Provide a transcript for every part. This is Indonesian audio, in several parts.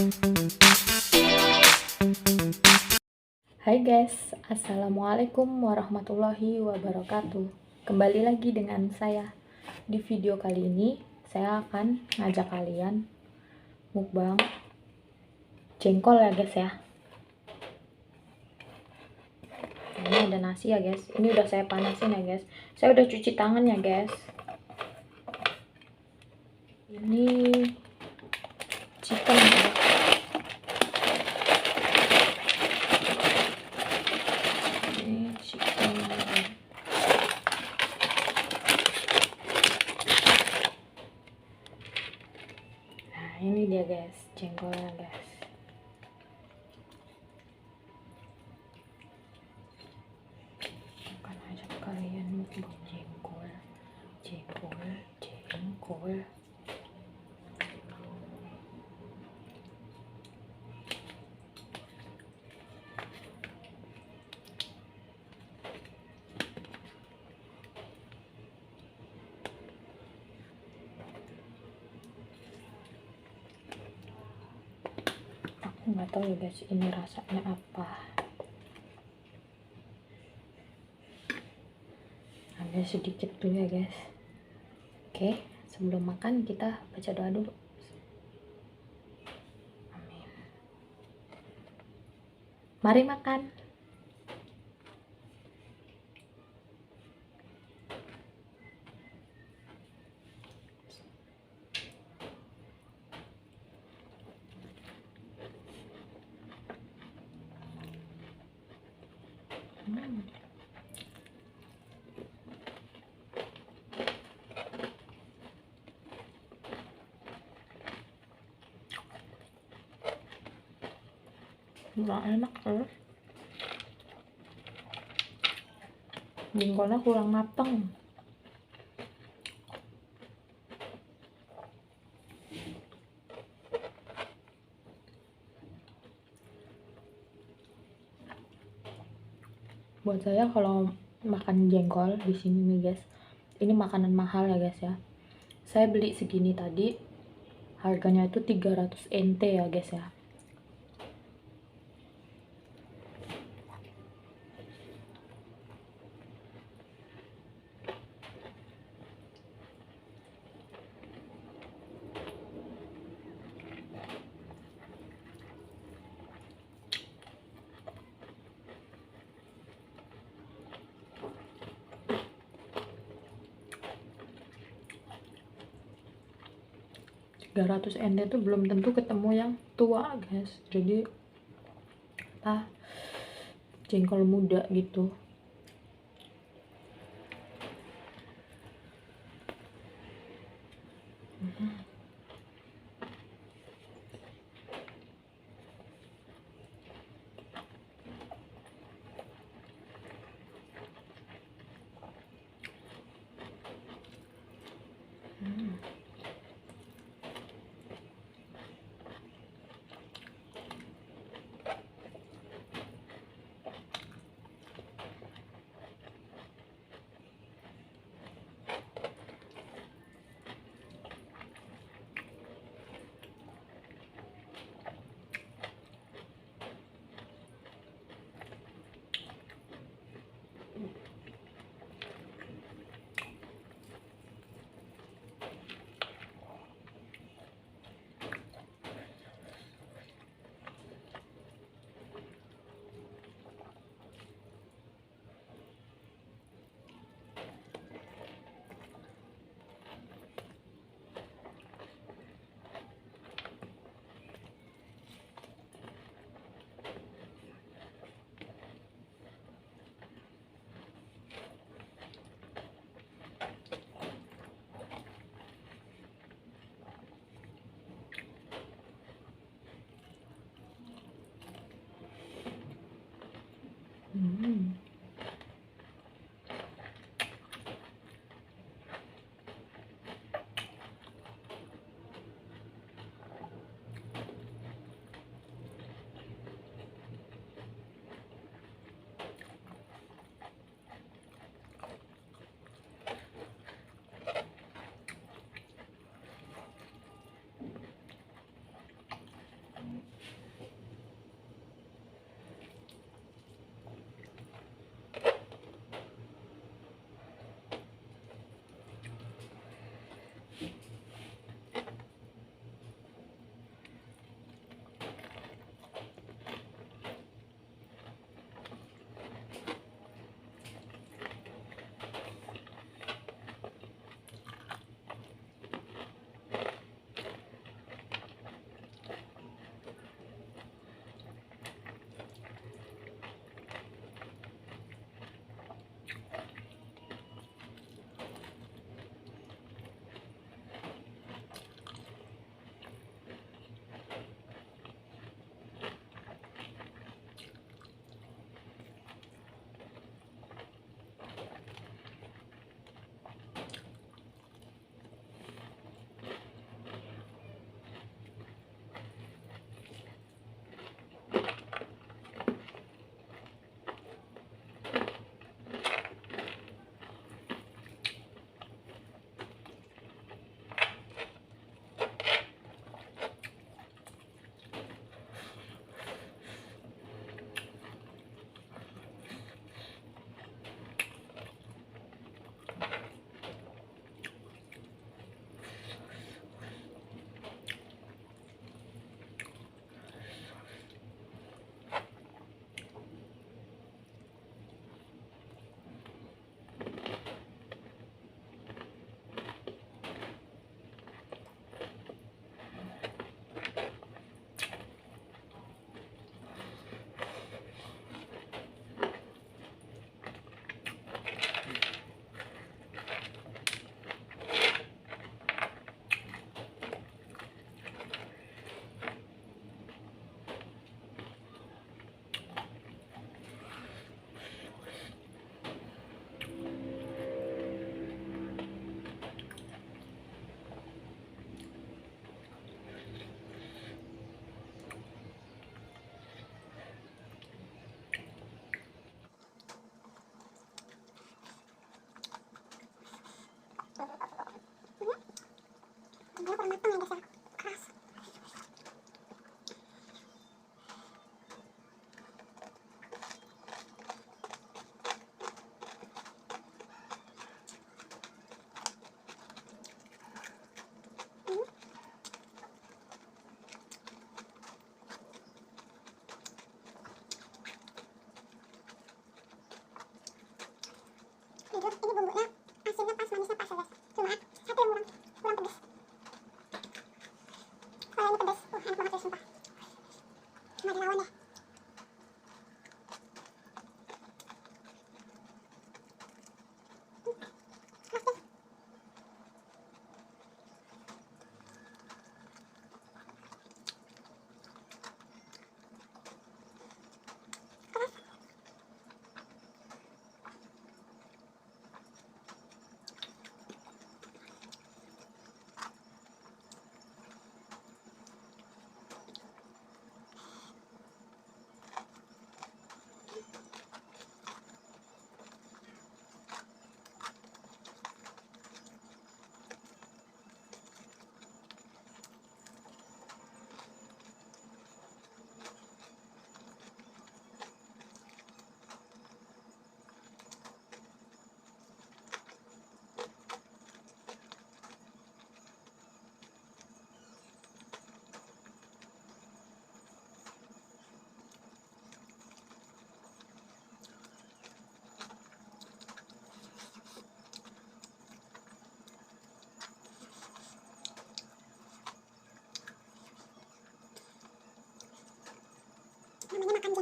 Hai guys, assalamualaikum warahmatullahi wabarakatuh. Kembali lagi dengan saya. Di video kali ini saya akan ngajak kalian mukbang jengkol ya guys ya. Ini ada nasi ya guys. Ini udah saya panasin ya guys. Saya udah cuci tangan ya guys. Ini chicken ya guys. Ini chicken. Nah ini dia guys, jengkolnya guys. Akan ajak kalian mukbang jengkol. Aku nggak tahu ya guys, ini rasanya apa. Ada sedikit dulu ya guys. Oke, sebelum makan kita baca doa dulu. Amin. Mari makan. Nggak enak terus. Jengkolnya kurang mateng. Buat saya kalau makan jengkol di sini nih guys, ini makanan mahal ya guys ya. Saya beli segini tadi, harganya itu 300 NT ya guys ya. $300 itu belum tentu ketemu yang tua guys, jadi jengkol muda gitu.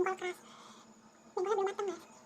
jempol keras. Jempolnya belum matang guys.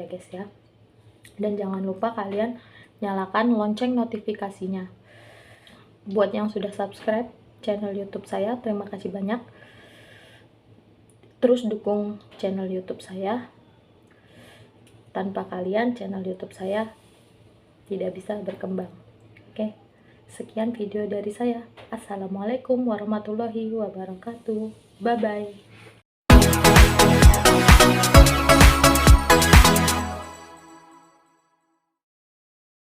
ya guys ya. Dan jangan lupa kalian nyalakan lonceng notifikasinya. Buat yang sudah subscribe channel YouTube saya, terima kasih banyak. Terus dukung channel YouTube saya. Tanpa kalian channel YouTube saya tidak bisa berkembang. Oke. Sekian video dari saya. Assalamualaikum warahmatullahi wabarakatuh. Bye bye.